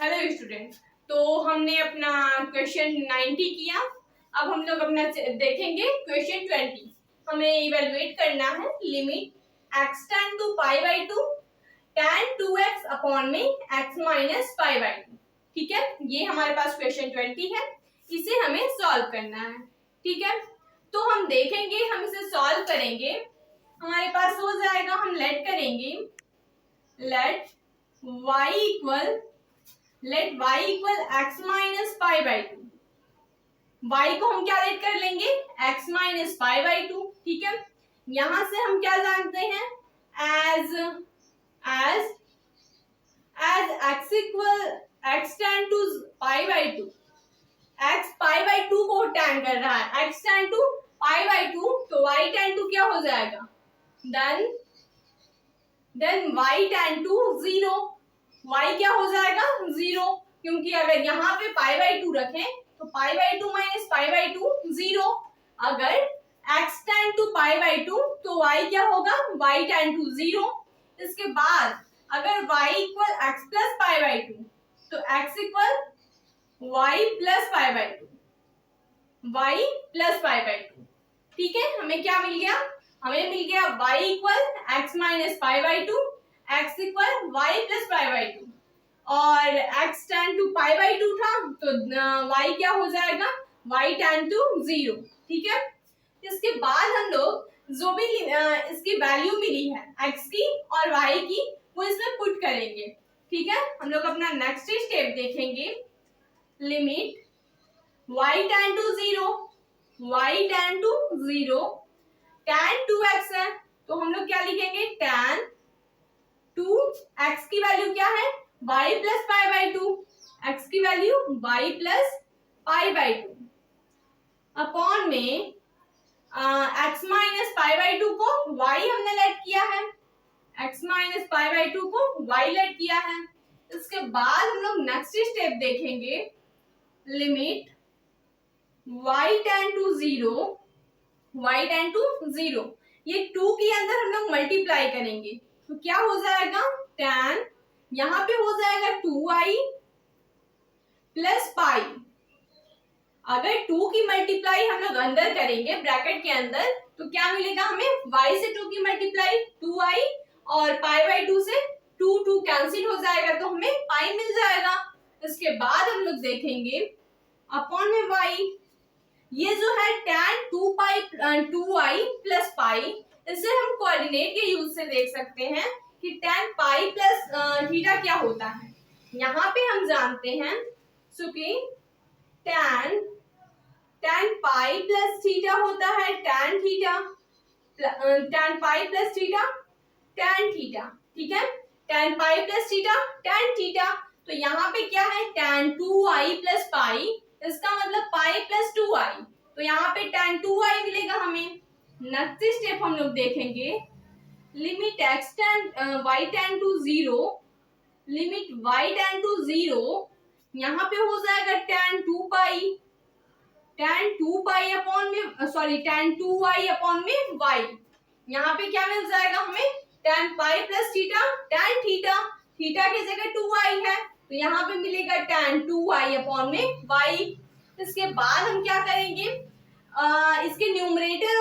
Hello student. तो हमने अपना क्वेश्चन 90 किया। अब हम लोग अपना देखेंगे क्वेश्चन 20। हमें इवेलुएट करना है limit x tend to pi by two tan 2x upon में x minus pi by two. ठीक है, ये हमारे पास क्वेश्चन 20 है, इसे हमें सॉल्व करना है। ठीक है, तो हम देखेंगे, हम इसे सॉल्व करेंगे, हमारे पास हो जाएगा, हम लेट करेंगे let y equal x minus pi by two. y को हम क्या लेट कर लेंगे, x minus pi by two. ठीक है, यहां से हम क्या जानते हैं, as x equal x tend to pi by two, x pi by two को टेन कर रहा है, x tend to pi by two, तो y टेन टू क्या हो जाएगा, then y tend to zero. y क्या हो जाएगा, जीरो, क्योंकि अगर यहाँ पे पाई बाई टू रखें तो pi by two minus pi by two zero. अगर x tend to pi by two तो y क्या होगा, y टेन टू जीरो। इसके बाद अगर y equal x plus pi by two तो x equal y plus pi by two, y plus pi by two. ठीक है, हमें क्या मिल गया, हमें मिल गया y equal x minus pi by two, x equal y plus pi by two, और x tend to pi by two था तो y क्या हो जाएगा, y टेन टू जीरो। ठीक है, इसके बाद हम लोग जो भी इसकी वैल्यू मिली है x की और y की, वो इसमें पुट करेंगे। ठीक है, हम लोग अपना नेक्स्ट स्टेप देखेंगे, limit y tend to zero, y tend to zero, tan 2x है तो हम लोग क्या लिखेंगे, tan 2x की वैल्यू क्या है, y plus pi by two, x की value y plus pi by two, upon में x minus pi by two को y हमने लेट किया है, x minus pi by two को y लेट किया है। इसके बाद हम लोग नेक्स्ट स्टेप देखेंगे, limit y tend to zero, y tend to zero, ये 2 के अंदर हम लोग मल्टीप्लाई करेंगे तो क्या हो जाएगा, tan, यहां पे हो जाएगा 2y प्लस पाई। अगर 2 की मल्टीप्लाई हम लोग अंदर करेंगे ब्रैकेट के अंदर तो क्या मिलेगा हमें, y से 2 की मल्टीप्लाई 2y, और पाई बाई 2 से 2 कैंसिल हो जाएगा तो हमें पाई मिल जाएगा। इसके बाद हम लोग देखेंगे अपॉन में y, ये जो है tan 2y प्लस पाई, इसे हम कोऑर्डिनेट के यूज से देख सकते हैं कि tan पाई प्लस थीटा क्या होता है। यहाँ पे हम जानते हैं कि tan पाई प्लस थीटा होता है tan theta, tan pi plus theta tan theta. ठीक है, tan pi plus theta tan theta, तो यहाँ पे क्या है, tan 2y प्लस पाई, इसका मतलब पाई प्लस 2y, तो यहाँ पे tan 2y मिलेगा हमें। नेक्स्ट स्टेप हम लोग देखेंगे, limit y tend to zero, limit y tend to zero, यहाँ पे हो जाएगा tan 2y अपॉन में, सॉरी tan 2y अपॉन में y, यहाँ पे क्या मिल जाएगा हमें, tan pi plus theta tan theta, थीटा की जगह 2y है तो यहाँ पे मिलेगा tan 2y अपॉन में y। इसके बाद हम क्या करेंगे, इसके न्यूमरेटर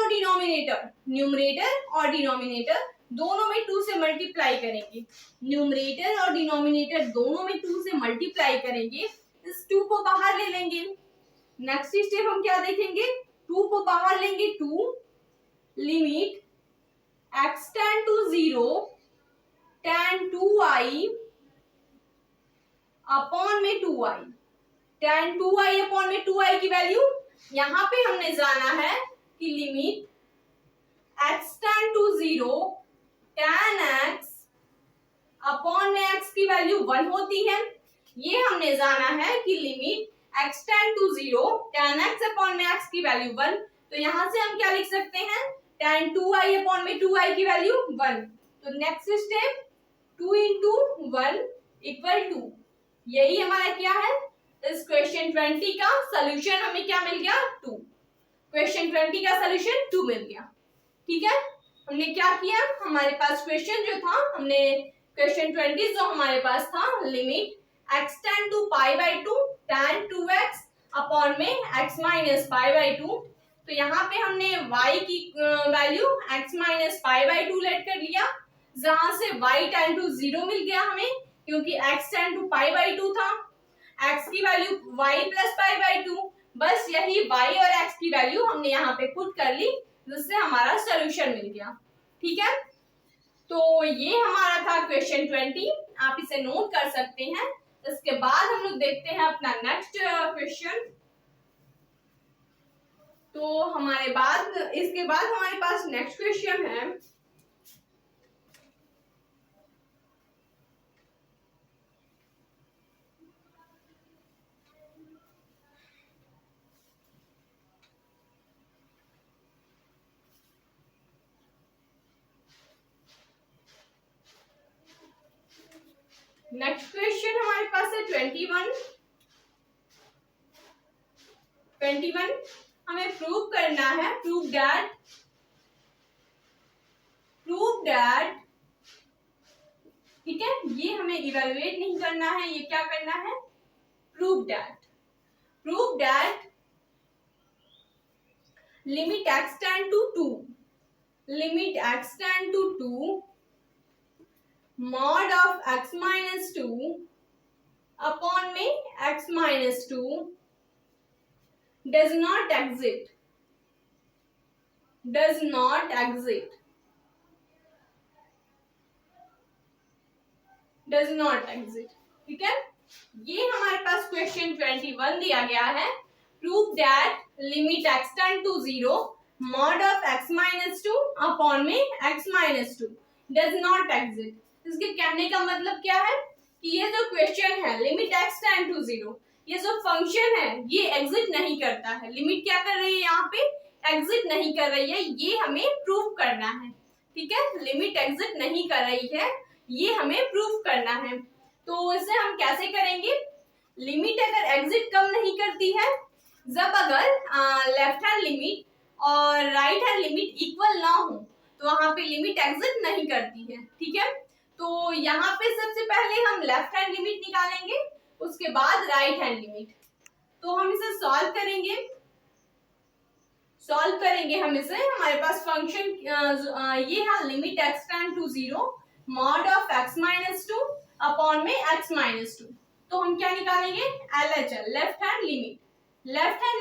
और डिनोमिनेटर दोनों में 2 से मल्टीप्लाई करेंगे, न्यूमरेटर और डिनोमिनेटर दोनों में 2 से मल्टीप्लाई करेंगे, इस 2 को बाहर ले लेंगे। नेक्स्ट स्टेप हम क्या देखेंगे, 2 को बाहर लेंगे, 2 limit x tend to zero tan 2y upon में 2y, tan 2y अपॉन में 2y की वैल्यू यहाँ पे हमने जाना है कि limit x tend to zero tan x upon में x की वैल्यू 1 होती है, ये हमने जाना है कि limit x tend to zero tan x upon में x की वैल्यू 1, तो यहाँ से हम क्या लिख सकते हैं, tan 2y अपॉन में 2y की वैल्यू 1। तो नेक्स्ट स्टेप 2 इंटू 1 इक्वल 2, यही हमारा क्या है, इस क्वेश्चन 20 का सोल्यूशन हमें क्या मिल गया, 2। क्वेश्चन 20 का सोल्यूशन 2 मिल गया। ठीक है, हमने क्या किया, हमारे पास क्वेश्चन जो था, हमने क्वेश्चन 20 जो हमारे पास था, limit x tend to pi by two tan 2x upon में x minus pi by two. तो यहाँ पे हमने y की value x minus pi by two let कर लिया, जहां से y टेन टू 0 मिल गया हमें, क्योंकि x tend to pi by two था। x की value y plus pi by two, बस यही y और x की वैल्यू हमने यहाँ पे पुट कर ली, जिससे हमारा सोल्यूशन मिल गया। ठीक है, तो ये हमारा था क्वेश्चन 20, आप इसे नोट कर सकते हैं। इसके बाद हम लोग देखते हैं अपना नेक्स्ट क्वेश्चन। तो इसके बाद हमारे पास नेक्स्ट क्वेश्चन है नेक्स्ट क्वेश्चन हमारे पास है 21 हमें प्रूव करना है, प्रूव दैट, ठीक है, ये हमें इवेलुएट नहीं करना है, ये क्या करना है, prove that limit x tend to 2 mod of x minus 2 upon में x minus 2 does not exist, ठीक है। ये हमारे पास क्वेश्चन 21 दिया गया है। Prove that limit x tend to 0 mod of x minus 2 upon में x minus 2 does not exist। इसके कहने का मतलब क्या है कि ये जो क्वेश्चन है लिमिट x टेन टू 0, ये जो फंक्शन है ये एग्जिट नहीं करता है। लिमिट क्या कर रही है, यहाँ पे एग्जिट नहीं कर रही है, ये हमें प्रूव करना है। ठीक है, लिमिट एग्जिट नहीं कर रही है, ये हमें प्रूव करना है। तो इसे हम कैसे करेंगे, लिमिट अगर एग्जिट कब नहीं करती है, जब अगर लेफ्ट हैंड लिमिट और राइट हैंड लिमिट इक्वल ना हो, तो वहां पे लिमिट एग्जिट नहीं करती है। ठीक है, तो यहाँ पे सबसे पहले हम लेफ्ट हैंड लिमिट निकालेंगे, उसके बाद राइट हैंड लिमिट। तो हम इसे सॉल्व करेंगे हम इसे। हमारे पास फंक्शन ये है limit x tend to 0 mod of x minus 2 upon में x minus 2। तो हम क्या निकालेंगे, LHL लेफ्ट हैंड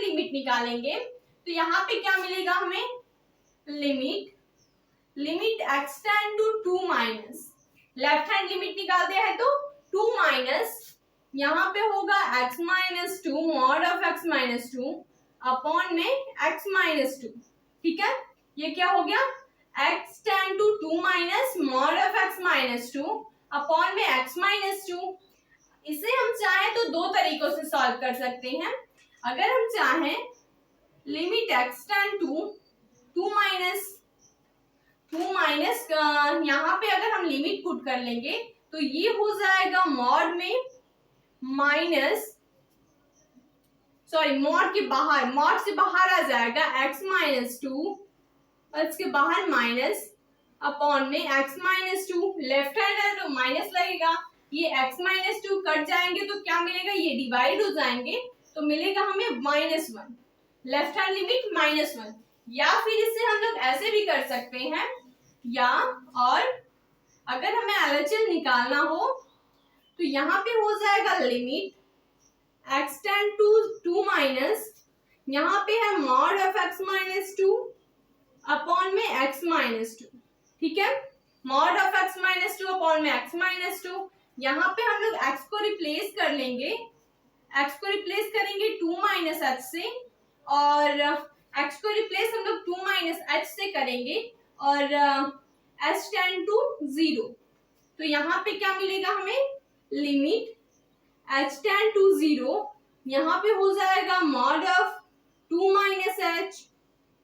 लिमिट निकालेंगे। तो यहाँ पे क्या मिलेगा हमें, limit x tend to 2 minus, left hand limit निकालते हैं तो 2 माइनस, यहाँ पे होगा x minus 2 mod of x minus 2 upon में x माइनस 2। ठीक है, ये क्या हो गया, x tend to 2 minus mod of x minus 2 upon में x माइनस 2। इसे हम चाहें तो दो तरीकों से सॉल्व कर सकते हैं। अगर हम चाहें limit x tend to 2 minus यहाँ पे अगर हम लिमिट पुट कर लेंगे तो ये हो जाएगा मॉड में माइनस, सॉरी मॉड के बाहर, मॉड से बाहर आ जाएगा x माइनस 2 और इसके बाहर माइनस अपॉन में x माइनस 2, लेफ्ट हैंड है तो माइनस लगेगा, ये x माइनस 2 कट जाएंगे तो क्या मिलेगा, ये डिवाइड हो जाएंगे तो मिलेगा हमें -1, लेफ्ट हैंड लिमिट -1। या फिर इसे हम लोग ऐसे भी कर सकते हैं, या और अगर हमें LHL निकालना हो तो यहाँ पे हो जाएगा limit x tend to 2 minus, यहाँ पे है mod of x minus 2 upon में x माइनस 2। ठीक है, mod of x minus 2 upon में x माइनस 2। यहाँ पे हम लोग x को रिप्लेस कर लेंगे, x को रिप्लेस करेंगे 2 माइनस h से, और x को रिप्लेस हम लोग 2 माइनस h से करेंगे और h टेन टू 0। तो यहाँ पे क्या मिलेगा हमें, लिमिट h टेन टू 0, यहाँ पे हो जाएगा mod of 2 minus h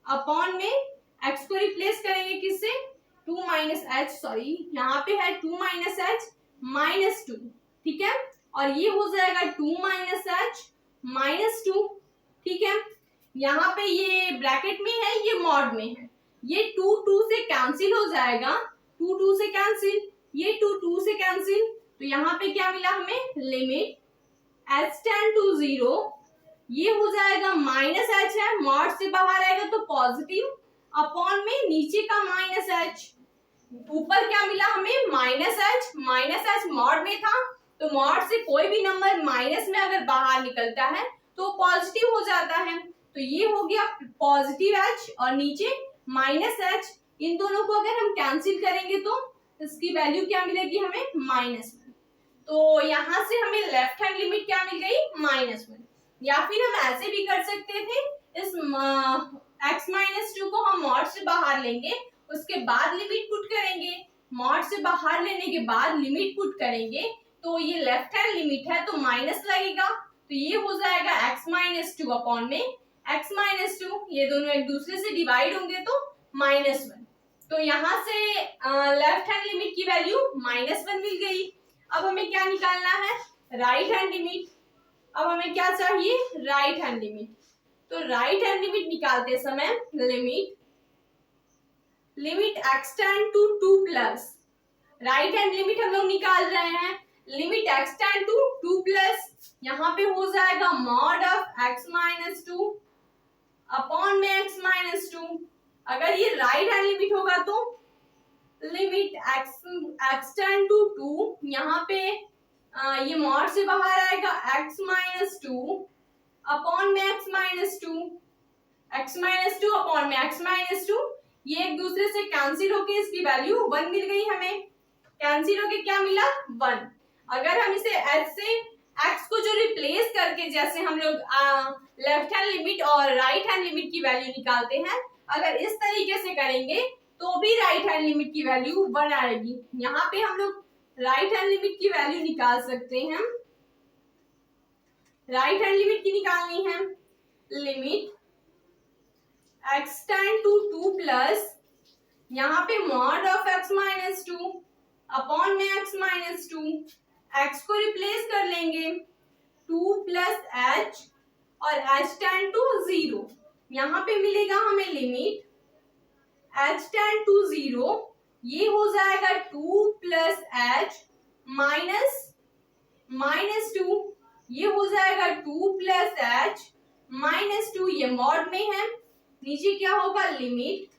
upon में x को रिप्लेस करेंगे किससे, 2 माइनस h, सॉरी यहाँ पे है 2 माइनस h माइनस 2। ठीक है, और ये हो जाएगा 2 माइनस h माइनस 2। ठीक है, यहाँ पे ये ब्रैकेट में है, ये मॉड में है, ये 2 से कैंसिल हो जाएगा, 2 से कैंसिल, ये 2 से कैंसिल, तो यहाँ पे क्या मिला हमें, लिमिट h टेंड टू 0, ये हो जाएगा माइनस एच है, मॉड से बाहर आएगा तो पॉजिटिव, अपॉन में नीचे का माइनस एच, ऊपर क्या मिला हमें, माइनस एच मॉड में था, तो मॉड से कोई भी नंबर माइनस में अगर बाहर निकलता है तो पॉजिटिव हो जाता है, तो ये हो गया पॉजिटिव एच और नीचे माइनस एच, इन दोनों को अगर हम कैंसिल करेंगे तो इसकी वैल्यू क्या मिलेगी हमें, -1। तो यहाँ से हमें लेफ्ट हैंड लिमिट क्या मिल गई, -1। या फिर हम ऐसे भी कर सकते थे, इस x-2 को हम मॉड से बाहर लेंगे, उसके बाद लिमिट पुट करेंगे, मॉड से बाहर लेने के बाद लिमिट पुट करेंगे, तो ये लेफ्ट हैंड लिमिट है तो माइनस लगेगा, तो ये हो जाएगा x-2 अपॉन में x-2, ये दोनों एक दूसरे से डिवाइड होंगे तो -1। तो यहाँ से लेफ्ट हैंड लिमिट की वैल्यू -1 मिल गई। अब हमें क्या निकालना है, राइट हैंड लिमिट। अब हमें क्या चाहिए, राइट हैंड लिमिट। तो राइट हैंड लिमिट निकालते समय limit x tend to 2 plus, right hand limit हम लोग निकाल रहे हैं, limit x tend to 2 plus, यहाँ पे हो जाएगा मॉड ऑफ x-2 अपॉन में x-2। अगर ये राइट हैंड लिमिट होगा तो लिमिट x टेंड टू 2, यहाँ पे ये मॉड से बाहर आएगा x-2 अपॉन में x-2 अपॉन में x-2, ये एक दूसरे से कैंसिल होके इसकी वैल्यू 1 मिल गई हमें, कैंसिल होके क्या मिला, 1। अगर हम इसे h से x को जो रिप्लेस करके जैसे हम लोग लेफ्ट हैंड लिमिट और राइट हैंड लिमिट की वैल्यू निकालते हैं, अगर इस तरीके से करेंगे तो भी राइट हैंड लिमिट की वैल्यू 1 आएगी। यहाँ पे हम लोग राइट हैंड लिमिट की वैल्यू निकाल सकते हैं, राइट हैंड लिमिट की निकालनी है, limit x tend to 2 plus, यहाँ पे मॉड ऑफ x-2 अपॉन में x-2, x को रिप्लेस कर लेंगे 2 प्लस h और h टेंड टू 0, यहाँ पे मिलेगा हमें लिमिट h टेंड टू 0, ये हो जाएगा 2 प्लस h -2, ये हो जाएगा 2 प्लस h -2, ये मॉड में है, नीचे क्या होगा, लिमिट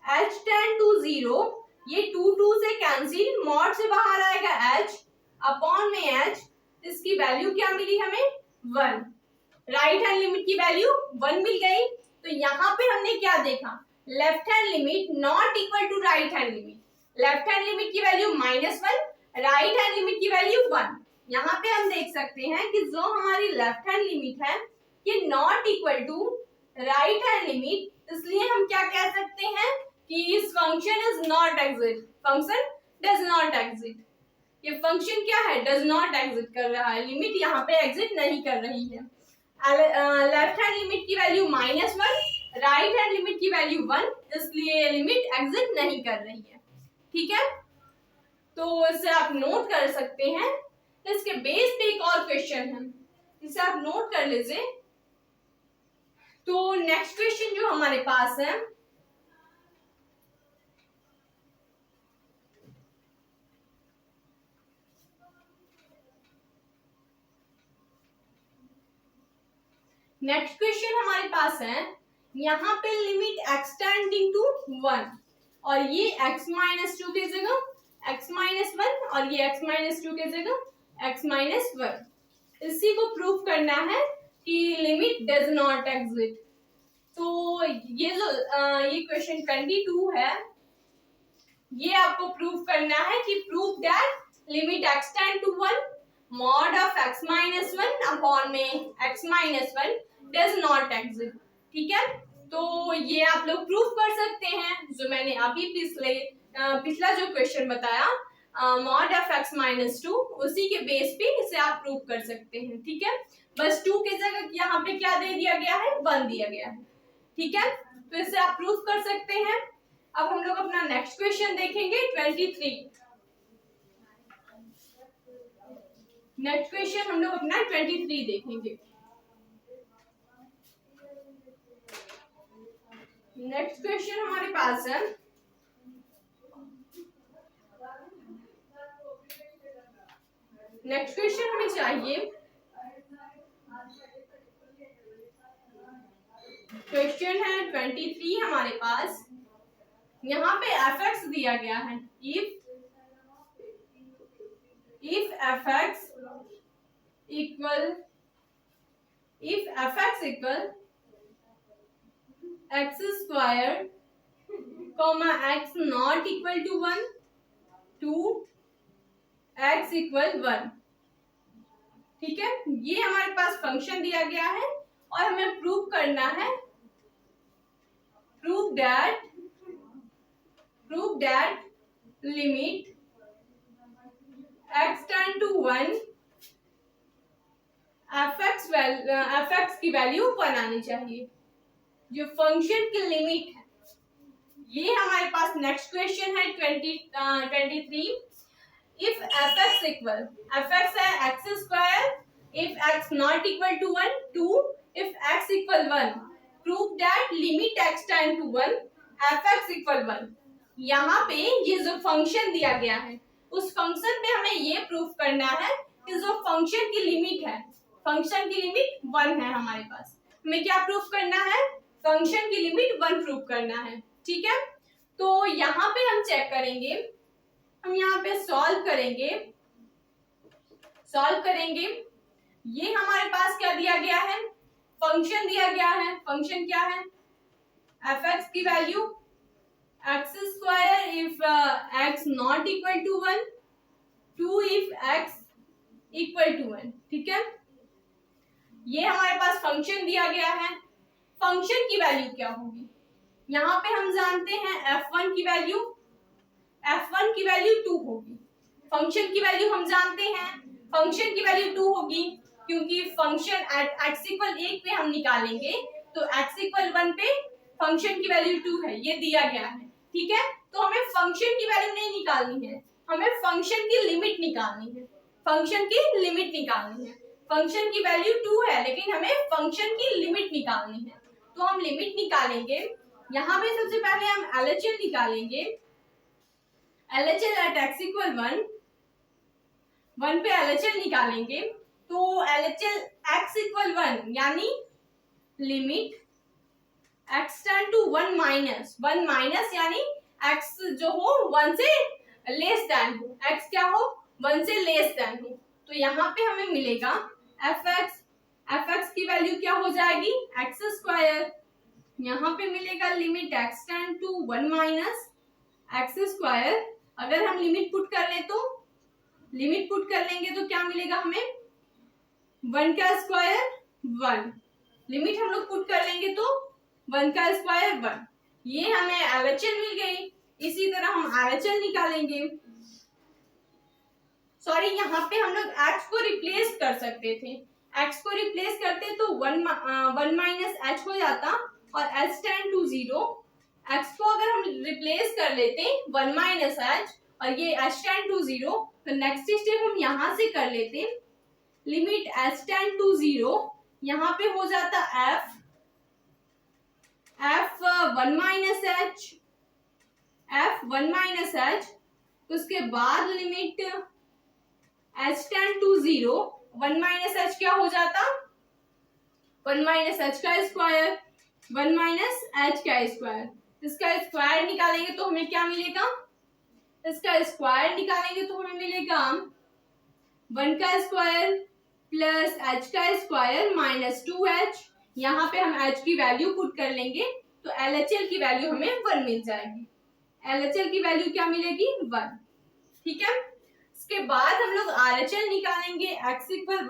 h टेंड टू 0, ये 2 से कैंसिल, मॉड से बाहर आएगा h अपॉन में h, इसकी वैल्यू क्या मिली हमें, 1। राइट हैंड लिमिट की वैल्यू 1 मिल गई। तो यहाँ पे हमने क्या देखा, left hand limit not equal to right hand limit, left hand limit की वैल्यू -1, राइट हैंड लिमिट की वैल्यू 1। यहाँ पे हम देख सकते हैं कि जो हमारी लेफ्ट हैंड लिमिट है ये not equal to right hand limit, इसलिए हम क्या कह सकते हैं कि इस function is not exist, function does not exist. ये फंक्शन क्या है, डज नॉट एग्जिट कर रहा है, लिमिट यहाँ पे एग्जिट नहीं कर रही है। लेफ्ट हैंड लिमिट की वैल्यू -1, राइट हैंड लिमिट की वैल्यू 1, इसलिए लिमिट एग्जिट नहीं कर रही है। ठीक है, तो इसे आप नोट कर सकते हैं। इसके बेस पे एक और क्वेश्चन है, इसे आप नोट कर लीजिए। तो नेक्स्ट क्वेश्चन जो हमारे पास है, नेक्स्ट क्वेश्चन हमारे पास है, यहाँ पे लिमिट x टेंडिंग टू 1 और ये x-2 की जगह x-1 और ये x-2 की जगह x-1, इसी को प्रूव करना है कि लिमिट डज नॉट एग्जिट। तो ये जो ये क्वेश्चन 22 है, ये आपको प्रूव करना है कि prove that limit x tend to 1 mod of x-1 upon में x-1 डज नॉट एग्जिट। ठीक है, तो ये आप लोग प्रूव कर सकते हैं, जो मैंने अभी पिछला जो क्वेश्चन बताया मॉड ऑफ x-2, उसी के बेस पे इसे आप प्रूव कर सकते हैं। ठीक है, बस 2 के जगह यहाँ पे क्या दे दिया गया है, 1 दिया गया है। ठीक है, तो इसे आप प्रूव कर सकते हैं। अब हम लोग अपना नेक्स्ट क्वेश्चन देखेंगे 23। नेक्स्ट क्वेश्चन हम लोग अपना 23 देखेंगे। नेक्स्ट क्वेश्चन हमारे पास है, नेक्स्ट क्वेश्चन हमें चाहिए, क्वेश्चन है 23 हमारे पास। यहाँ पे fx दिया गया है, if fx equal x square comma x not equal to 1 to x equal 1। ठीक है, ये हमारे पास फंक्शन दिया गया है और हमें प्रूव करना है, prove that limit x tend to 1 fx की वैल्यू 1 आनी चाहिए। जो फंक्शन की लिमिट है, ये हमारे पास नेक्स्ट क्वेश्चन है 23। इफ fx है x square, if x not equal to 1 2 if x equal 1 prove that limit x tend to 1 fx equal 1। यहाँ पे ये जो फंक्शन दिया गया है, उस फंक्शन पे हमें ये प्रूफ करना है कि जो फंक्शन की लिमिट है, फंक्शन की लिमिट 1 है हमारे पास। हमें क्या प्रूफ करना है? फंक्शन की लिमिट 1 प्रूफ करना है। ठीक है, तो यहाँ पे हम चेक करेंगे, हम यहाँ पे सॉल्व करेंगे। ये हमारे पास क्या दिया गया है? फंक्शन दिया गया है। फंक्शन क्या है? fx की value x square if x not equal to 1 2 if x equal to 1। ठीक है, ये हमारे पास फंक्शन दिया गया है। फंक्शन की वैल्यू क्या होगी? यहाँ पे हम जानते हैं f1 की वैल्यू 2 होगी। फंक्शन की वैल्यू हम जानते हैं, फंक्शन की वैल्यू 2 होगी, क्योंकि फंक्शन एट x इक्वल 1 पे हम निकालेंगे, तो x इक्वल 1 पे फंक्शन की वैल्यू 2 है, ये दिया गया है। ठीक है, तो हमें फंक्शन की वैल्यू नहीं निकालनी है, हमें फंक्शन की लिमिट निकालनी है। फंक्शन की लिमिट निकालनी है। फंक्शन की वैल्यू 2 है, लेकिन हमें फंक्शन की लिमिट निकालनी है। तो हम लिमिट निकालेंगे। यहाँ पे सबसे पहले हम LHL निकालेंगे। LHL एट x इक्वल 1 पे LHL निकालेंगे, तो LHL x इक्वल 1 यानी limit x tend to 1 minus यानी x जो हो 1 से लेस देन हो, x क्या हो 1 से लेस देन हो। तो यहाँ पे हमें मिलेगा fx की वैल्यू क्या हो जाएगी? x square. यहाँ पे मिलेगा limit x tend to 1 minus x square. अगर हम लिमिट पुट कर लेंगे तो क्या मिलेगा हमें? 1 का स्क्वायर 1। लिमिट हम लोग पुट कर लेंगे तो 1 का स्क्वायर 1। ये हमें LHL मिल गई। इसी तरह हम RHL निकालेंगे। सॉरी, यहाँ पे हम लोग x को रिप्लेस कर सकते थे। x को रिप्लेस करते तो 1 माइनस h हो जाता और h टेंड टू 0। x को अगर हम रिप्लेस कर लेते 1 माइनस h और ये h टेंड टू 0, तो नेक्स्ट स्टेप हम यहाँ से कर लेते, लिमिट h टेंड टू 0, यहाँ पे हो जाता f 1 माइनस h, उसके बाद limit h tend to 0, 1 minus h क्या हो जाता? 1 माइनस h का स्क्वायर, 1 माइनस h का स्क्वायर। इसका स्क्वायर निकालेंगे तो हमें क्या मिलेगा? इसका स्क्वायर निकालेंगे तो हमें मिलेगा 1 का स्क्वायर प्लस h का स्क्वायर माइनस 2h। यहाँ पे हम h की वैल्यू पुट कर लेंगे तो LHL की वैल्यू हमें 1 मिल जाएगी। LHL की वैल्यू क्या मिलेगी? 1। ठीक है, इसके बाद हम लोग RHL निकालेंगे x इक्वल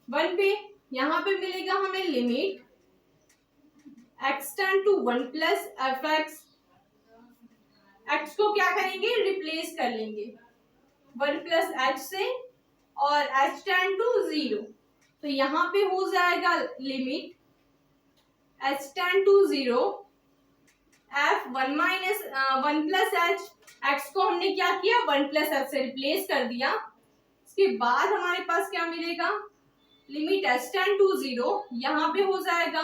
1 पे। यहाँ पे मिलेगा हमें limit x tend to 1 plus fx। x को क्या करेंगे? रिप्लेस कर लेंगे 1 प्लस h से और h टेंड टू 0। तो यहाँ पे हो जाएगा limit h tend to 0 f 1 minus 1 plus h। x को हमने क्या किया? 1 प्लस h से रिप्लेस कर दिया। इसके बाद हमारे पास क्या मिलेगा? लिमिट h टेंड टू 0, यहाँ पे हो जाएगा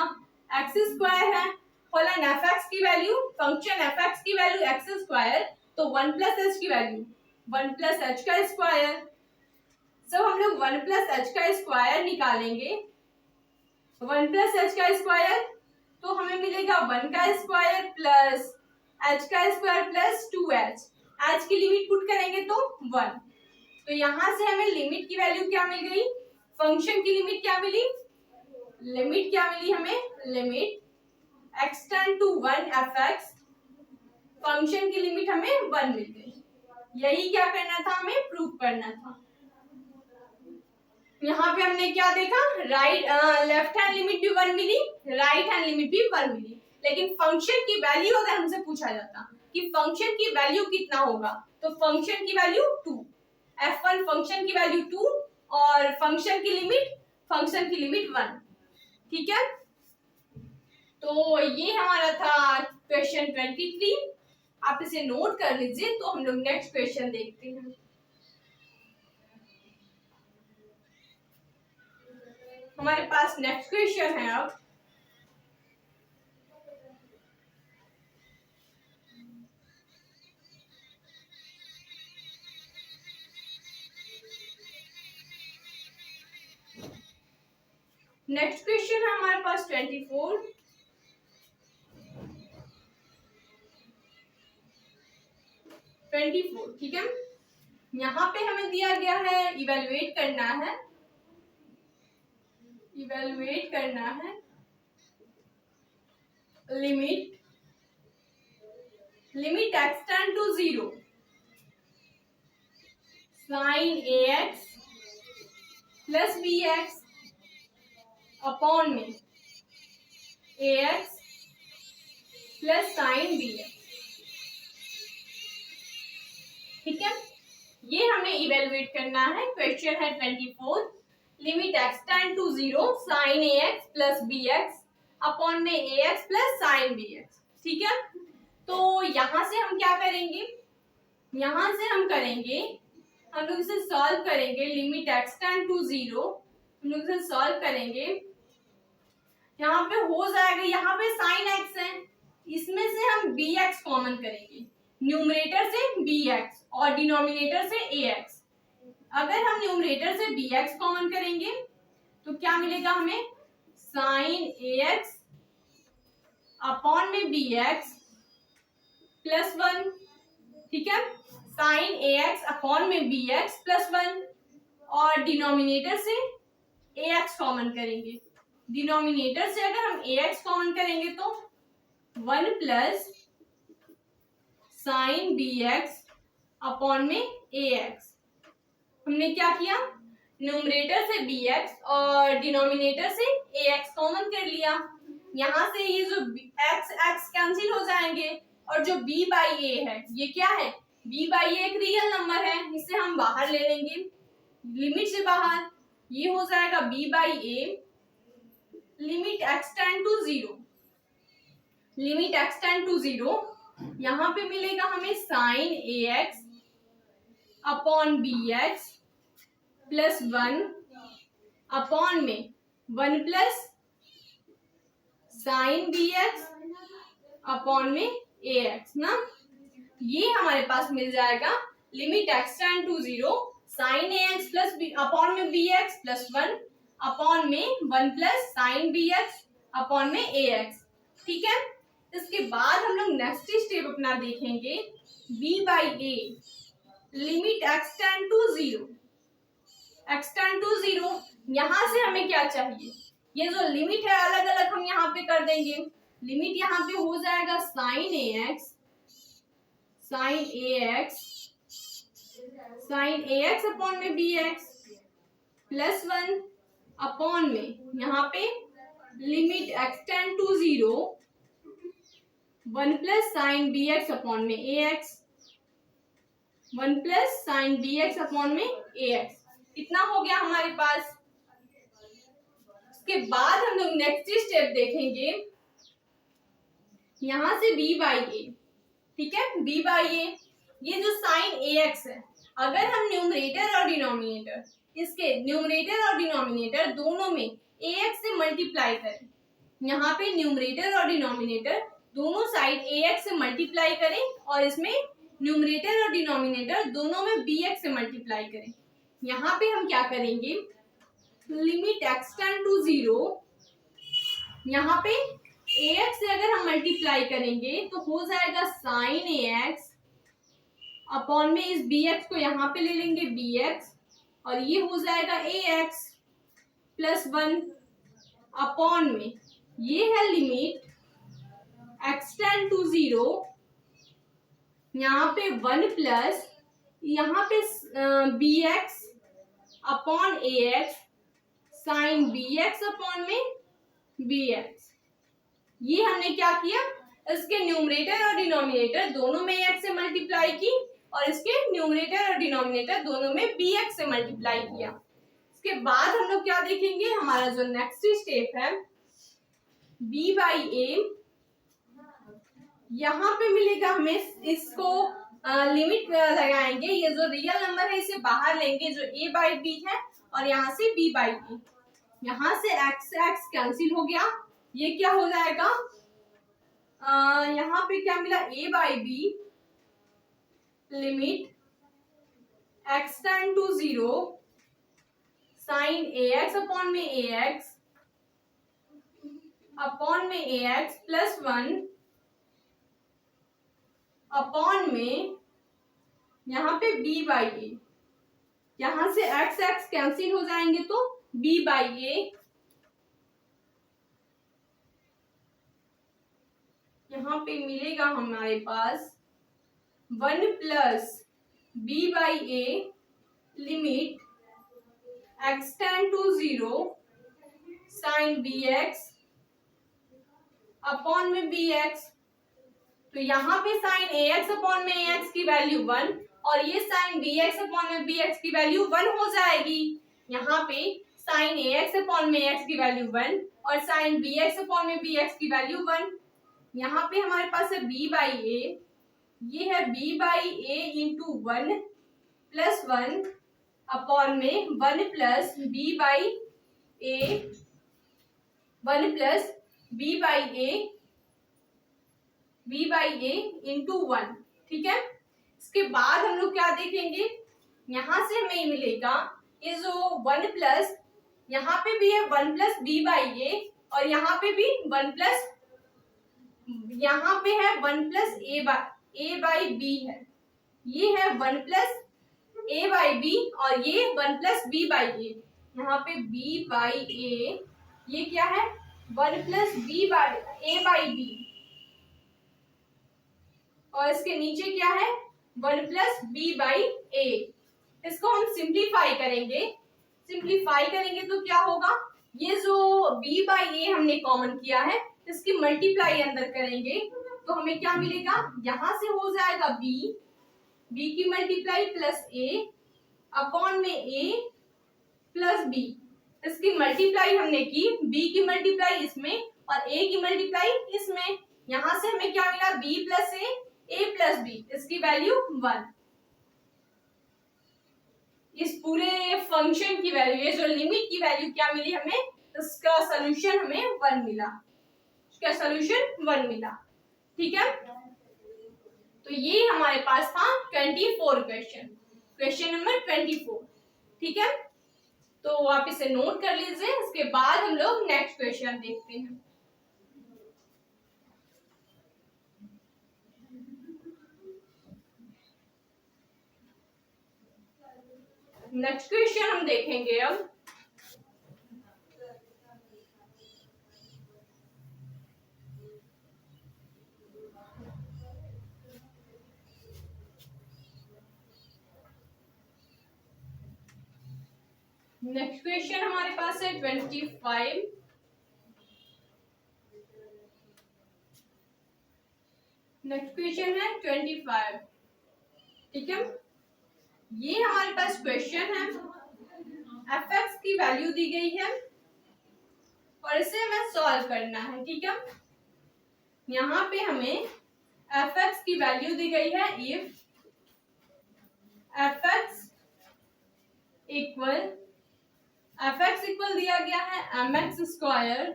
x स्क्वायर है फॉलन fx की वैल्यू, फंक्शन fx की वैल्यू x स्क्वायर, तो 1 प्लस h की वैल्यू 1 प्लस एच का स्क्वायर। जब हम लोग 1 प्लस एच का स्क्वायर निकालेंगे, 1 प्लस एच का स्क्वायर, तो हमें मिलेगा 1 का स्क्वायर प्लस एच का स्क्वायर प्लस 2h। एच की लिमिट पुट करेंगे तो 1। तो यहां से हमें लिमिट की वैल्यू क्या मिल गई, फंक्शन की लिमिट क्या मिली, लिमिट क्या मिली हमें, limit x tend to 1 fx, function की लिमिट हमें 1 मिल गई। यही क्या करना था, हमें प्रूव करना था। यहाँ पे हमने क्या देखा, लेफ्ट हैंड लिमिट भी 1 मिली, राइट हैंड लिमिट भी 1 मिली, लेकिन फंक्शन की वैल्यू अगर हमसे पूछा जाता कि फंक्शन की वैल्यू कितना होगा, तो फंक्शन की वैल्यू 2, f1 फंक्शन की वैल्यू 2 और फंक्शन की लिमिट 1। ठीक है, तो ये हमारा था क्वेश्चन 23। आप इसे नोट कर लीजिए। तो हम लोग नेक्स्ट क्वेश्चन देखते हैं। हमारे पास नेक्स्ट क्वेश्चन है अब नेक्स्ट क्वेश्चन है हमारे पास 24। ठीक है, यहाँ पे हमें दिया गया है इवेलुएट करना है limit x tend to 0 sin ax plus bx upon में ax प्लस sin bx। ठीक है, ये हमें इवेलुएट करना है। क्वेश्चन है 24, limit x tend to 0 sin ax plus bx upon में ax प्लस sin bx। ठीक है, तो यहां से हम क्या करेंगे, हम लोग इसे सॉल्व करेंगे। लिमिट x टेंड टू 0 हम लोग इसे सॉल्व करेंगे। यहाँ पे हो जाएगा, यहाँ पे sin x है, इसमें से हम bx कॉमन करेंगे, न्यूमरेटर से bx और डिनोमिनेटर से ax। अगर हम न्यूमरेटर से bx कॉमन करेंगे तो क्या मिलेगा हमें, sin ax अपॉन में bx प्लस 1। ठीक है, sin ax अपॉन में bx प्लस 1 और डिनोमिनेटर से ax कॉमन करेंगे। डिनोमिनेटर से अगर हम ax कॉमन करेंगे तो 1 प्लस sin bx अपॉन में ax। हमने क्या किया, न्यूमरेटर से bx और डिनोमिनेटर से ax कॉमन कर लिया। यहाँ से ये जो x कैंसिल हो जाएंगे और जो b बाई a है, ये क्या है, b बाई a एक रियल नंबर है, इसे हम बाहर ले लेंगे लिमिट से बाहर। ये हो जाएगा b by a limit x tend to 0 यहाँ पे मिलेगा हमें sin ax अपॉन bx प्लस 1 अपॉन में 1 प्लस sin bx अपॉन में ax ना। ये हमारे पास मिल जाएगा limit x tend to 0 sin ax plus upon में bx प्लस 1 अपॉन में 1 प्लस sin bx अपॉन में ax। ठीक है, इसके बाद हम लोग नेक्स्ट स्टेप अपना देखेंगे, b by a limit x tend to 0। यहाँ से हमें क्या चाहिए, ये जो लिमिट है अलग अलग हम यहाँ पे कर देंगे। लिमिट यहाँ पे हो जाएगा sin ax अपॉन में bx प्लस 1 अपॉन में यहाँ पे limit x tend to 0 1 plus sin bx upon में ax, 1 plus sin bx upon में ax। कितना हो गया हमारे पास। उसके बाद हम लोग नेक्स्ट स्टेप देखेंगे, यहां से b बाई a। ठीक है, b बाई a, ये जो sin ax है, अगर हम न्यूमरेटर और डिनोमिनेटर दोनों में ax से मल्टीप्लाई करें, यहाँ पे न्यूमरेटर और डिनोमिनेटर दोनों साइड ax से मल्टीप्लाई करें और इसमें न्यूमरेटर और डिनोमिनेटर दोनों में bx से मल्टीप्लाई करें। यहाँ पे हम क्या करेंगे, लिमिट x टेंड टू 0, यहाँ पे ax से अगर हम मल्टीप्लाई करेंगे तो हो जाएगा साइन ax अपॉन में इस bx को यहाँ पे ले लेंगे bx, और ये हो जाएगा ax प्लस 1 अपॉन में ये है लिमिट x टेंड टू 0, यहाँ पे 1 प्लस यहाँ पे bx upon ax sine bx upon में bx। ये हमने क्या किया, इसके न्यूमरेटर और डिनोमिनेटर दोनों में x से मल्टीप्लाई की और इसके न्यूमरेटर और डिनोमिनेटर दोनों में bx से मल्टीप्लाई किया। इसके बाद हम लोग क्या देखेंगे, हमारा जो नेक्स्ट स्टेप है b बाई ए, यहाँ पे मिलेगा हमें, इसको लिमिट लगाएंगे, ये जो रियल नंबर है इसे बाहर लेंगे जो a बाई बी है, और यहाँ से b बाई ए, यहाँ से x x कैंसिल हो गया, ये क्या हो जाएगा, यहाँ पे क्या मिला, a by B limit x tend to 0 sine ax upon में ax अपॉन में ax प्लस 1 अपॉन में यहाँ पे b बाई ए, यहाँ से x x कैंसिल हो जाएंगे तो b बाई ए, यहाँ पे मिलेगा हमारे पास 1 plus b by A limit x tend to 0 sine bx upon में bx, तो यहाँ पे साइन ax अपॉन में ax की वैल्यू 1 और ये साइन bx अपॉन में bx की वैल्यू 1 हो जाएगी। यहाँ पे साइन ax अपॉन में ax की वैल्यू 1 और साइन bx अपॉन में bx की वैल्यू 1। यहाँ पे हमारे पास है b बाई ए, ये है b by A into 1 plus 1 upon में 1 plus b by A, 1 plus b by A into 1, ठीक है। इसके बाद हम लोग क्या देखेंगे, यहाँ से हमें मिलेगा ये जो 1 प्लस, यहाँ पे भी है 1 प्लस b बाई ए और यहाँ पे भी 1 प्लस, यहाँ पे है 1 प्लस ए बाई बी है, ये है 1 प्लस ए बाई बी और ये 1 प्लस बी बाई ए, यहाँ पे b बाई ए, ये क्या है 1 plus B by A by B, और इसके नीचे क्या है 1 प्लस बी बाई ए। इसको हम सिंप्लीफाई करेंगे, सिंप्लीफाई करेंगे तो क्या होगा, ये जो b बाई ए हमने कॉमन किया है इसकी मल्टीप्लाई अंदर करेंगे तो हमें क्या मिलेगा, यहाँ से हो जाएगा b की मल्टीप्लाई प्लस a अपॉन में a प्लस b, इसकी मल्टीप्लाई हमने की, b की मल्टीप्लाई इसमें और a की मल्टीप्लाई इसमें, यहाँ से हमें क्या मिला b plus a plus b, इसकी वैल्यू 1। इस पूरे फंक्शन की वैल्यू, ये जो लिमिट की वैल्यू क्या मिली हमें, इसका सोल्यूशन हमें 1 मिला, इसका सोल्यूशन 1 मिला, ठीक है। तो ये हमारे पास था 24 क्वेश्चन नंबर 24, ठीक है। तो आप इसे नोट कर लीजिए, इसके बाद हम लोग नेक्स्ट क्वेश्चन देखते हैं। नेक्स्ट क्वेश्चन हम देखेंगे अब, नेक्स्ट क्वेश्चन हमारे पास है 25। नेक्स्ट क्वेश्चन है 25, ठीक है। ये हमारे पास क्वेश्चन है, fx की वैल्यू दी गई है और इसे हमें सॉल्व करना है, ठीक है। यहाँ पे हमें fx की वैल्यू दी गई है, इफ fx इक्वल दिया गया है mx square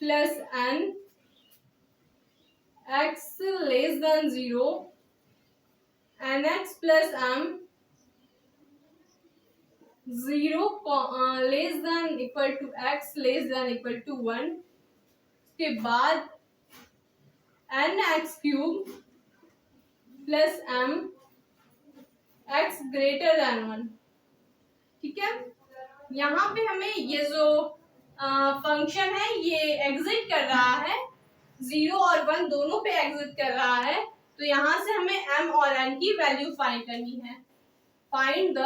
plus n x less than 0 nx plus m 0 less than equal to x less than equal to 1, उसके बाद nx cube plus m x greater than 1। ठीक है, यहाँ पे हमें ये जो फंक्शन है ये एग्जिट कर रहा है, 0 और 1 दोनों पे एग्जिट कर रहा है, तो यहाँ से हमें m और n की वैल्यू फाइंड करनी है। Find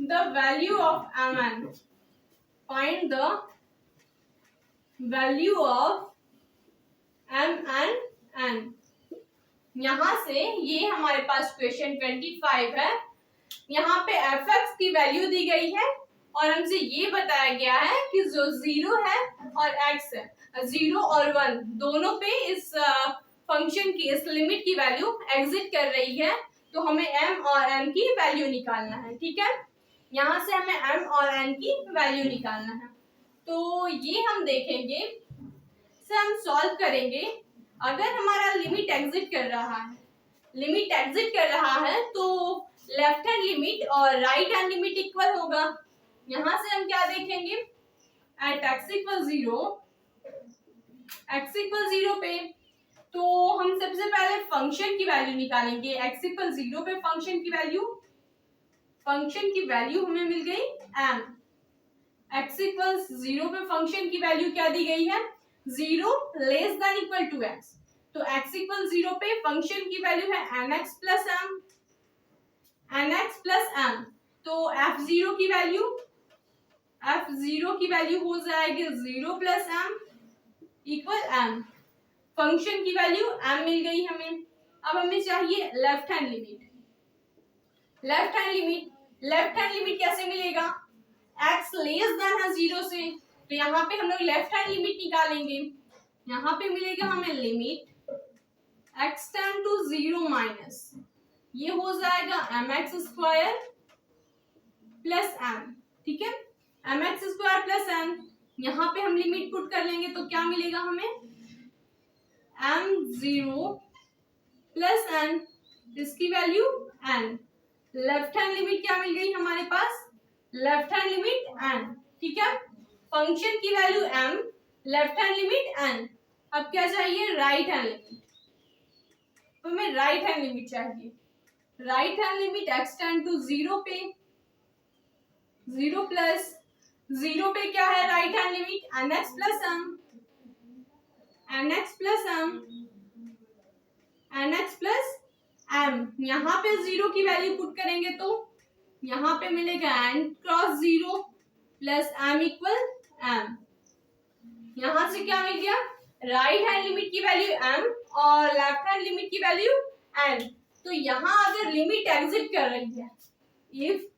the value of mn, find the value of mn। यहाँ से ये हमारे पास क्वेश्चन 25 है, यहाँ पे fx की वैल्यू दी गई है और हमसे ये बताया गया है कि जो 0 है और x है, 0 और 1 दोनों पे इस फंक्शन की, इस लिमिट की वैल्यू एग्जिट कर रही है, तो हमें m और n की वैल्यू निकालना है। ठीक है, यहाँ से हमें m और n की वैल्यू निकालना है, तो ये हम देखेंगे, इसे हम सॉल्व करेंगे। अगर हमारा लिमिट एग्जिट कर रहा है, लिमिट एग्जिट कर रहा है तो लेफ्ट हैंड लिमिट और राइट हैंड लिमिट इक्वल होगा। यहां से हम क्या देखेंगे, एट x इक्वल 0 पे तो हम सबसे पहले फंक्शन की वैल्यू निकालेंगे। x इक्वल 0 पे फंक्शन की वैल्यू हमें मिल गई m। x इक्वल 0 पे फंक्शन की वैल्यू क्या दी गई है, 0 less than equal to x, तो x इक्वल 0 पे फंक्शन की वैल्यू है nx प्लस m, तो f0 की वैल्यू हो जाएगी 0 plus m equal m। Function की वैल्यू m मिल गई हमें। अब हमें चाहिए left hand limit. Left hand limit कैसे मिलेगा, x लेस देन है 0 से, तो यहाँ पे हम लोग लेफ्ट हैंड लिमिट निकालेंगे। यहाँ पे मिलेगा हमें limit x tend to 0 minus, ये हो जाएगा mx स्क्वायर प्लस m। ठीक है, mx स्क्वायर प्लस m, यहाँ पे हम लिमिट पुट कर लेंगे तो क्या मिलेगा हमें, m0 प्लस n, इसकी value n। Left hand limit क्या मिल गई हमारे पास, लेफ्ट हैंड लिमिट n। ठीक है, फंक्शन की value m, left hand limit n। अब क्या चाहिए, राइट हैंड लिमिट, तो हमें राइट हैंड लिमिट चाहिए। Right hand limit x tend to 0 पे, 0 प्लस 0 पे क्या है right hand limit, nx plus m, nx plus m, nx plus m। यहाँ पे 0 की वैल्यू पुट करेंगे तो यहाँ पे मिलेगा n cross 0 plus m equal m। यहाँ से क्या मिल गया, राइट हैंड लिमिट की वैल्यू m और लेफ्ट हैंड लिमिट की वैल्यू n। तो यहाँ अगर लिमिट एग्जिट कर रही है, इफ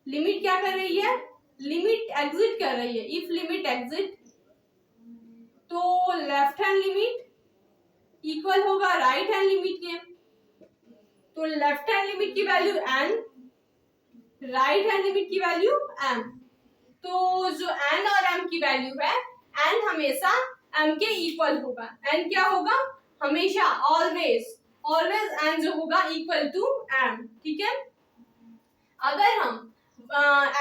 लिमिट क्या कर रही है, लिमिट एग्जिट कर रही है, इफ लिमिट एग्जिट, तो लेफ्ट हैंड लिमिट इक्वल होगा राइट हैंड लिमिट के, तो लेफ्ट हैंड लिमिट की value n, right hand limit की वैल्यू m। तो जो n और m की वैल्यू है, n हमेशा m के इक्वल होगा। n क्या होगा, हमेशा ऑलवेज n जो होगा इक्वल टू m। ठीक है, अगर हम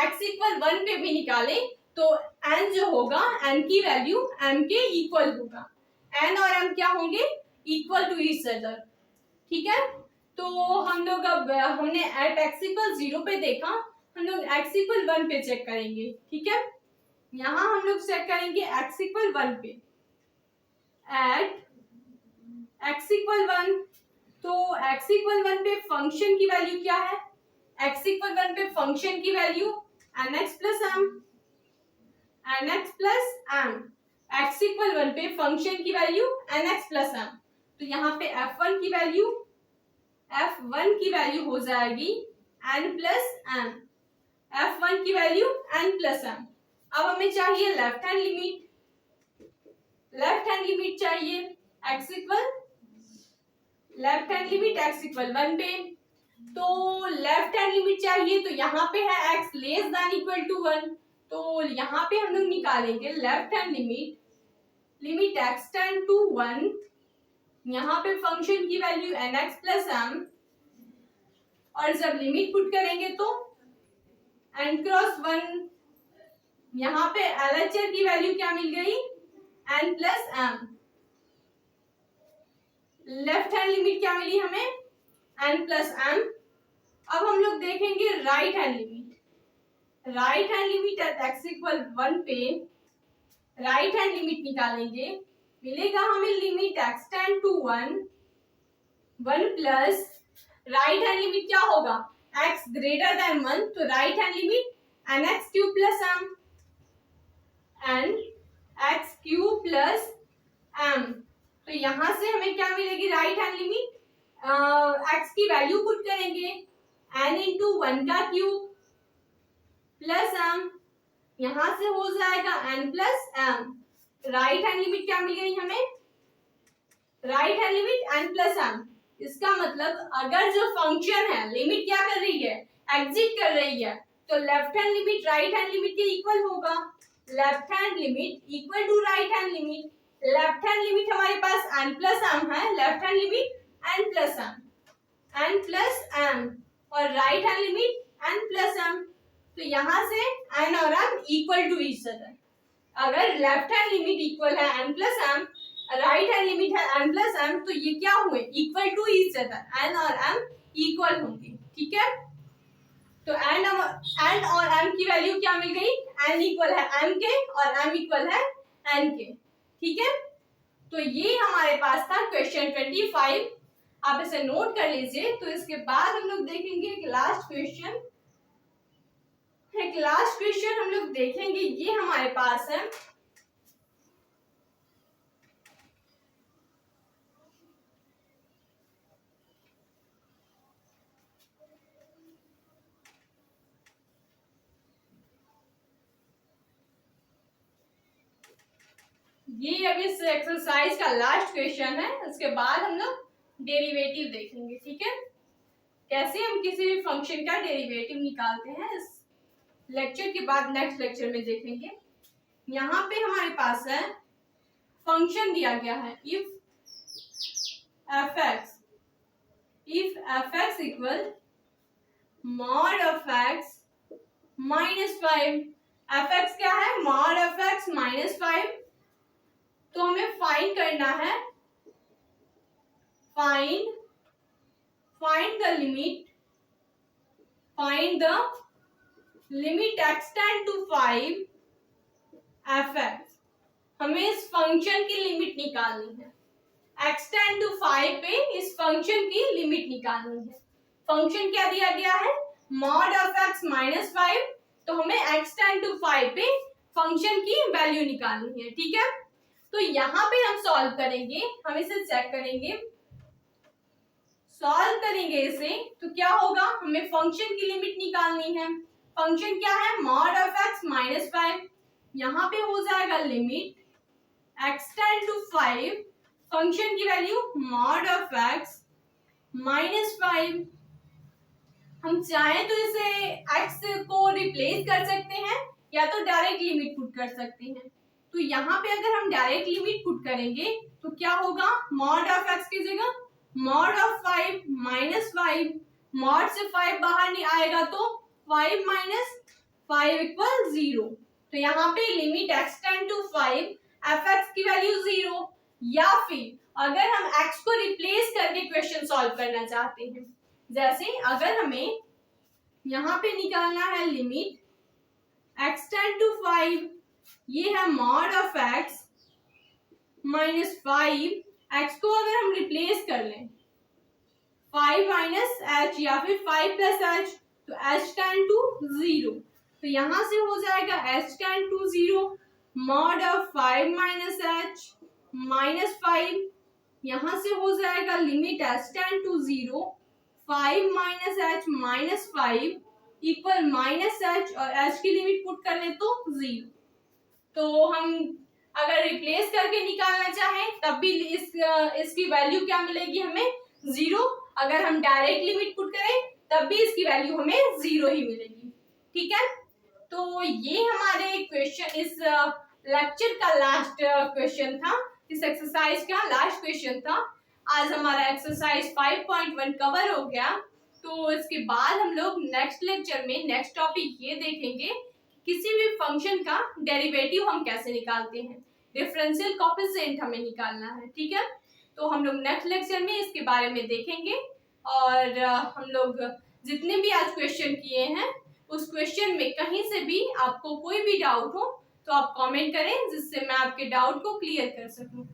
x इक्वल 1 पे भी निकालें तो n जो होगा, n की वैल्यू m के इक्वल होगा। n और m क्या होंगे, इक्वल टू ईच अदर। ठीक है, तो हम लोग अब हमने एट x इक्वल 0 पे देखा, हम लोग x इक्वल 1 पे चेक करेंगे। ठीक है, यहाँ हम लोग चेक करेंगे x इक्वल 1 पे, एट x इक्वल 1, तो x इक्वल 1 पे फंक्शन की वैल्यू क्या है, x इक्वल 1 पे फंक्शन की value nx plus m, x equal 1 पे फंक्शन की वैल्यू nx प्लस m। तो यहाँ पे f1 की वैल्यू हो जाएगी n प्लस m, f1 की वैल्यू n प्लस m। अब हमें चाहिए लेफ्ट हैंड लिमिट चाहिए x equal, left hand limit x equal 1 पे, तो लेफ्ट हैंड लिमिट चाहिए, तो यहाँ पे है x less than equal to 1, तो यहाँ पे हम लोग निकालेंगे left hand limit limit x tend to 1, यहाँ पे फंक्शन की वैल्यू nx प्लस m, और जब लिमिट पुट करेंगे तो n क्रॉस 1, यहाँ पे LHR की वैल्यू क्या मिल गई, n plus m। Left hand limit क्या मिली हमें, n प्लस m। अब हम लोग देखेंगे right hand limit. Right hand limit at x equal 1 पे राइट हैंड लिमिट निकालेंगे, मिलेगा हमें limit x tend to 1 plus right hand limit क्या होगा, x ग्रेटर देन 1, तो right hand limit nx cube plus m, nx cube plus m। तो यहां से हमें क्या मिलेगी राइट हैंड लिमिट, x की वैल्यू पुट करेंगे n इंटू 1 का क्यूब प्लस m, यहां से हो जाएगा n plus m। Right hand limit क्या मिल गई हमें, right hand limit n plus m। इसका मतलब अगर जो फंक्शन है लिमिट क्या कर रही है, एग्जिट कर रही है, तो left hand limit right hand limit के इक्वल होगा। Left hand limit equal to right hand limit. Left hand limit हमारे पास n प्लस m है, left hand limit n plus m और right hand limit n plus m। तो यहां से n और m equal to each other. अगर left hand limit equal है n plus m, right hand limit है n plus m, तो ये क्या हुए, equal to each other, n और m इक्वल होंगे। ठीक है, तो n और m की वैल्यू क्या मिल गई, n इक्वल है m के और m इक्वल है n के। ठीक है, तो ये हमारे पास था क्वेश्चन 25, आप इसे नोट कर लीजिए। तो इसके बाद हम लोग देखेंगे एक लास्ट क्वेश्चन, हम लोग देखेंगे, ये हमारे पास है ये अभी इस एक्सरसाइज का लास्ट क्वेश्चन है। उसके बाद हम लोग डेरिवेटिव देखेंगे। ठीक है, कैसे हम किसी भी फंक्शन का डेरिवेटिव निकालते हैं, इस लेक्चर के बाद नेक्स्ट लेक्चर में देखेंगे। यहाँ पे हमारे पास है फंक्शन दिया गया है if fx equal mod of x minus 5। fx क्या है, मॉड ऑफ x माइनस 5। तो हमें फाइंड करना है, find the limit x tend to 5 fx। हमें इस फंक्शन की लिमिट निकालनी है, x टेंड टू 5 पे इस फंक्शन की लिमिट निकालनी है। फंक्शन क्या दिया गया है, मॉड ऑफ x माइनस 5, तो हमें x टेंड टू 5 पे फंक्शन की वैल्यू निकालनी है। ठीक है, तो यहाँ पे हम सॉल्व करेंगे, हम इसे चेक करेंगे, सॉल्व करेंगे इसे, तो क्या होगा, हमें फंक्शन की लिमिट निकालनी है। फंक्शन क्या है, मॉड ऑफ x माइनस 5, यहाँ पे हो जाएगा limit x tend to 5, function की value mod of x minus 5। हम चाहें तो इसे x को रिप्लेस कर सकते हैं या तो डायरेक्ट लिमिट पुट कर सकते हैं। तो यहाँ पे अगर हम डायरेक्ट लिमिट पुट करेंगे तो क्या होगा, मॉड ऑफ x की जगह मॉड ऑफ 5 माइनस 5, मॉड से 5 बाहर नहीं आएगा तो 5 माइनस 5 इक्वल 0। तो यहाँ पे limit x tend to 5 fx की वैल्यू 0, या फिर अगर हम x को रिप्लेस करके क्वेश्चन सॉल्व करना चाहते हैं, जैसे अगर हमें यहाँ पे निकालना है लिमिट x टेंड टू 5, ये है mod of x minus 5, x को अगर हम रिप्लेस कर लें 5 माइनस h या फिर 5 प्लस h, तो h टेंड टू 0, तो यहां से हो जाएगा h tend to 0, mod of 5 minus h minus 5, यहां से हो जाएगा limit h tend to 0, 5 minus h minus 5 equal minus h, और h की लिमिट पुट कर ले तो 0। तो हम अगर रिप्लेस करके निकालना चाहें तब भी इसकी वैल्यू क्या मिलेगी, हमें 0। अगर हम डायरेक्ट लिमिट पुट करें तब भी इसकी वैल्यू हमें 0 ही मिलेगी। ठीक है, तो ये हमारे क्वेश्चन, इस लेक्चर का लास्ट क्वेश्चन था, इस एक्सरसाइज का लास्ट क्वेश्चन था। आज हमारा एक्सरसाइज 5.1 कवर हो गया। तो इसके बाद हम लोग नेक्स्ट लेक्चर में नेक्स्ट टॉपिक ये देखेंगे किसी भी फंक्शन का डेरिवेटिव हम कैसे निकालते हैं, डिफरेंशियल कोएफिशिएंट हमें निकालना है, ठीक है। तो हम लोग नेक्स्ट लेक्चर में इसके बारे में देखेंगे। और हम लोग जितने भी आज क्वेश्चन किए हैं उस क्वेश्चन में कहीं से भी आपको कोई भी डाउट हो तो आप कमेंट करें, जिससे मैं आपके डाउट को क्लियर कर सकूं।